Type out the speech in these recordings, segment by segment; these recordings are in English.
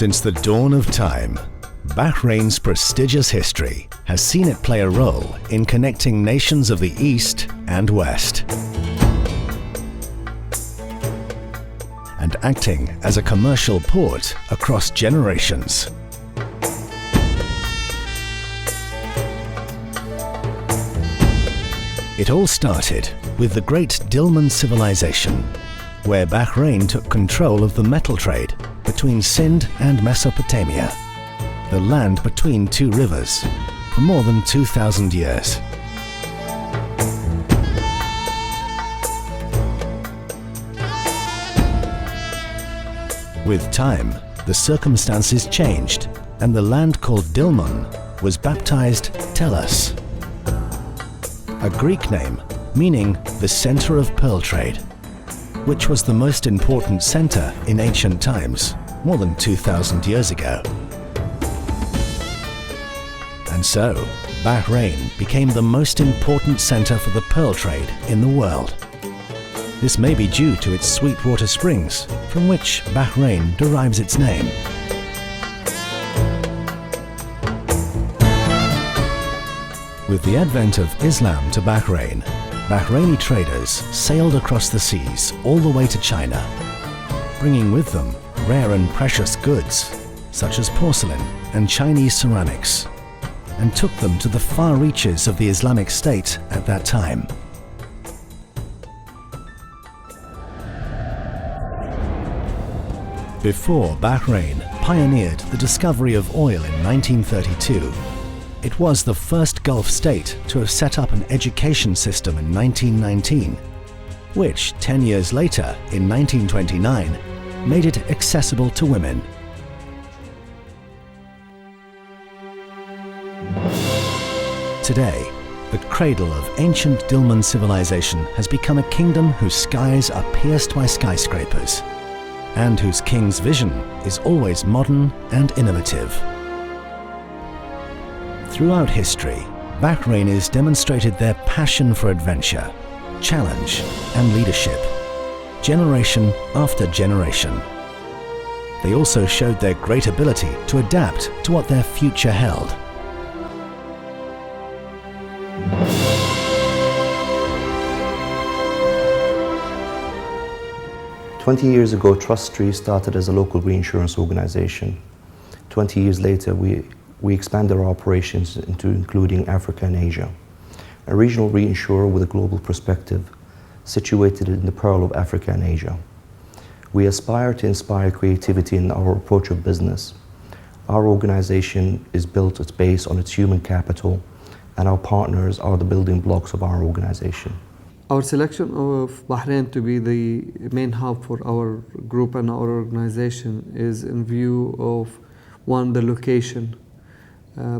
Since the dawn of time, Bahrain's prestigious history has seen it play a role in connecting nations of the East and West, and acting as a commercial port across generations. It all started with the great Dilmun civilization, where Bahrain took control of the metal trade between Sind and Mesopotamia, the land between two rivers, for more than 2,000 years. With time, the circumstances changed, and the land called Dilmun was baptized Tellus, a Greek name meaning the center of pearl trade, which was the most important center in ancient times, more than 2,000 years ago. And so, Bahrain became the most important center for the pearl trade in the world. This may be due to its sweetwater springs, from which Bahrain derives its name. With the advent of Islam to Bahrain, Bahraini traders sailed across the seas all the way to China, bringing with them rare and precious goods, such as porcelain and Chinese ceramics, and took them to the far reaches of the Islamic State at that time. Before Bahrain pioneered the discovery of oil in 1932, it was the first Gulf state to have set up an education system in 1919, which 10 years later, in 1929, made it accessible to women. Today, the cradle of ancient Dilmun civilization has become a kingdom whose skies are pierced by skyscrapers, and whose king's vision is always modern and innovative. Throughout history, Bahrainis demonstrated their passion for adventure, challenge, and leadership, generation after generation. They also showed their great ability to adapt to what their future held. "20 years ago, Trust Re started as a local reinsurance organization. 20 years later, we expanded our operations into including Africa and Asia. A regional reinsurer with a global perspective, situated in the pearl of Africa and Asia. We aspire to inspire creativity in our approach of business. Our organization is built, it's based on its human capital, and our partners are the building blocks of our organization." Our selection of Bahrain to be the main hub for our group and our organization is in view of, one, the location.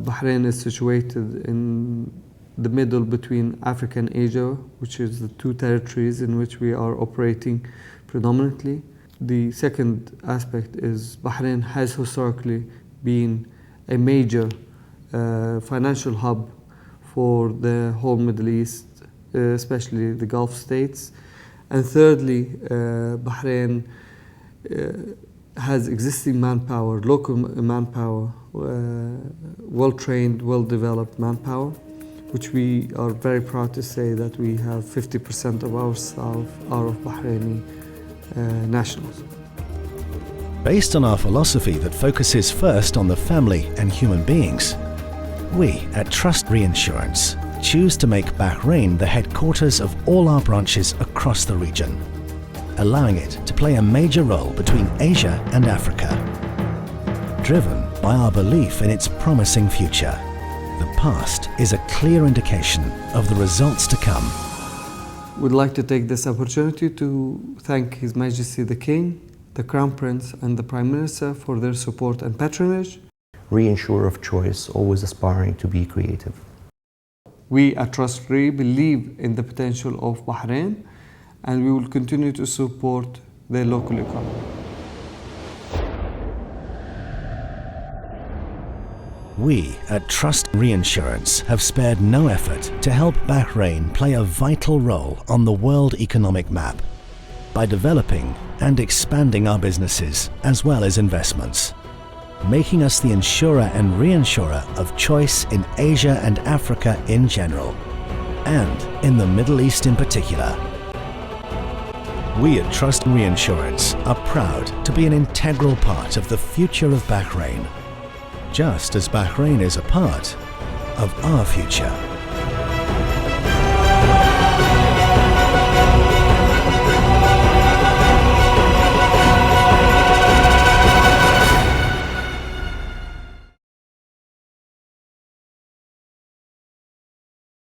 Bahrain is situated in the middle between Africa and Asia, which is the two territories in which we are operating predominantly. The second aspect is Bahrain has historically been a major financial hub for the whole Middle East, especially the Gulf states. And thirdly, Bahrain has existing manpower, local manpower, well-trained, well-developed manpower, which we are very proud to say that we have 50% of our staff are of Bahraini nationals. Based on our philosophy that focuses first on the family and human beings, we at Trust Reinsurance choose to make Bahrain the headquarters of all our branches across the region, allowing it to play a major role between Asia and Africa. Driven by our belief in its promising future, the past is a clear indication of the results to come. We'd like to take this opportunity to thank His Majesty the King, the Crown Prince and the Prime Minister for their support and patronage. Reinsurer of choice, always aspiring to be creative. We at Trust Re believe in the potential of Bahrain, and we will continue to support their local economy. We at Trust Reinsurance have spared no effort to help Bahrain play a vital role on the world economic map by developing and expanding our businesses as well as investments. making us the insurer and reinsurer of choice in Asia and Africa in general, and in the Middle East in particular. We at Trust Reinsurance are proud to be an integral part of the future of Bahrain, just as Bahrain is a part of our future.